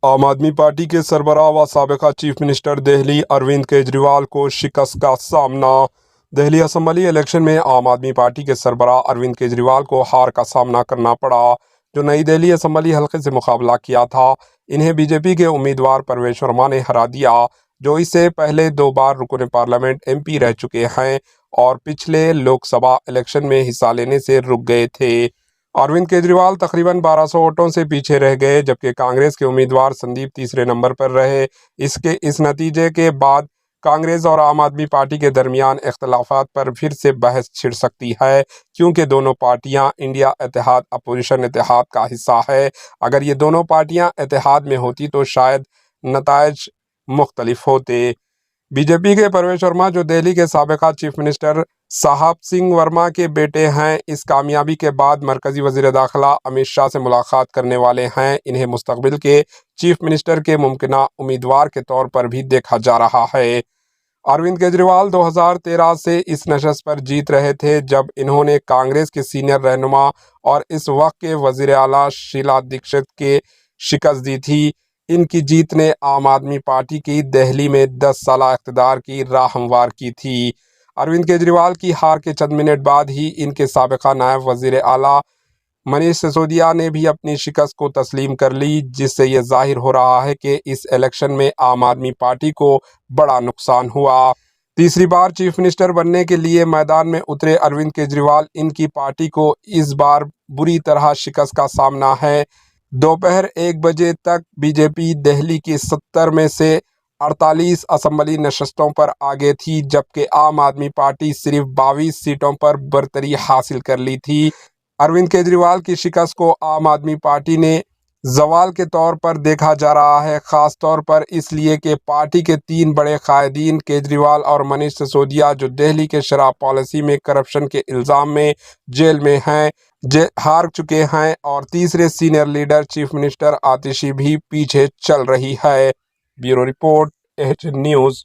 आम आदमी पार्टी के सरबराह व साबिका चीफ मिनिस्टर दिल्ली अरविंद केजरीवाल को शिकस्त का सामना। दिल्ली असेंबली इलेक्शन में आम आदमी पार्टी के सरबराह अरविंद केजरीवाल को हार का सामना करना पड़ा, जो नई दिल्ली असेंबली हलके से मुकाबला किया था। इन्हें बीजेपी के उम्मीदवार परवेश वर्मा ने हरा दिया, जो इससे पहले 2 बार रुकन पार्लियामेंट एमपी रह चुके हैं और पिछले लोकसभा इलेक्शन में हिस्सा लेने से रुक गए थे। अरविंद केजरीवाल तकरीबन 1200 वोटों से पीछे रह गए, जबकि कांग्रेस के उम्मीदवार संदीप तीसरे नंबर पर रहे। इस नतीजे के बाद कांग्रेस और आम आदमी पार्टी के दरमियान इख्तलाफात पर फिर से बहस छिड़ सकती है, क्योंकि दोनों पार्टियां इंडिया इत्तेहाद अपोजिशन इत्तेहाद का हिस्सा है। अगर ये दोनों पार्टियां इत्तेहाद में होती तो शायद नताइज मुख्तलिफ होते। बीजेपी के परवेश वर्मा, जो दिल्ली के साबिका चीफ मिनिस्टर साहब सिंह वर्मा के बेटे हैं, इस कामयाबी के बाद मरकजी वजीर दाखिला अमित शाह से मुलाकात करने वाले हैं। इन्हें मुस्तकबिल के चीफ मिनिस्टर के मुमकिना उम्मीदवार के तौर पर भी देखा जा रहा है। अरविंद केजरीवाल 2013 से इस नशस्त पर जीत रहे थे, जब इन्होंने कांग्रेस के सीनियर रहनुमा और इस वक्त के वजीर आला शीला दीक्षित के शिकस्त दी थी। इनकी जीत ने आम आदमी पार्टी की दिल्ली में 10 साला इक़्तिदार की राह हमवार की थी। अरविंद केजरीवाल की हार के चंद मिनट बाद ही इनके साबिका नायब वजीर आला मनीष सिसोदिया ने भी अपनी शिकस्त को तस्लीम कर ली, जिससे यह जाहिर हो रहा है कि इस इलेक्शन में आम आदमी पार्टी को बड़ा नुकसान हुआ। तीसरी बार चीफ मिनिस्टर बनने के लिए मैदान में उतरे अरविंद केजरीवाल, इनकी पार्टी को इस बार बुरी तरह शिकस्त का सामना है। दोपहर 1 बजे तक बीजेपी दिल्ली की 70 में से 48 असेंबली नशस्तों पर आगे थी, जबकि आम आदमी पार्टी सिर्फ 22 सीटों पर बरतरी हासिल कर ली थी। अरविंद केजरीवाल की शिकस्त को आम आदमी पार्टी ने जवाल के तौर पर देखा जा रहा है, ख़ास तौर पर इसलिए कि पार्टी के 3 बड़े कायदीन केजरीवाल और मनीष सिसोदिया, जो दिल्ली के शराब पॉलिसी में करप्शन के इल्ज़ाम में जेल में हैं, हार चुके हैं, और तीसरे सीनियर लीडर चीफ मिनिस्टर आतिशी भी पीछे चल रही है। Bureau report, H news.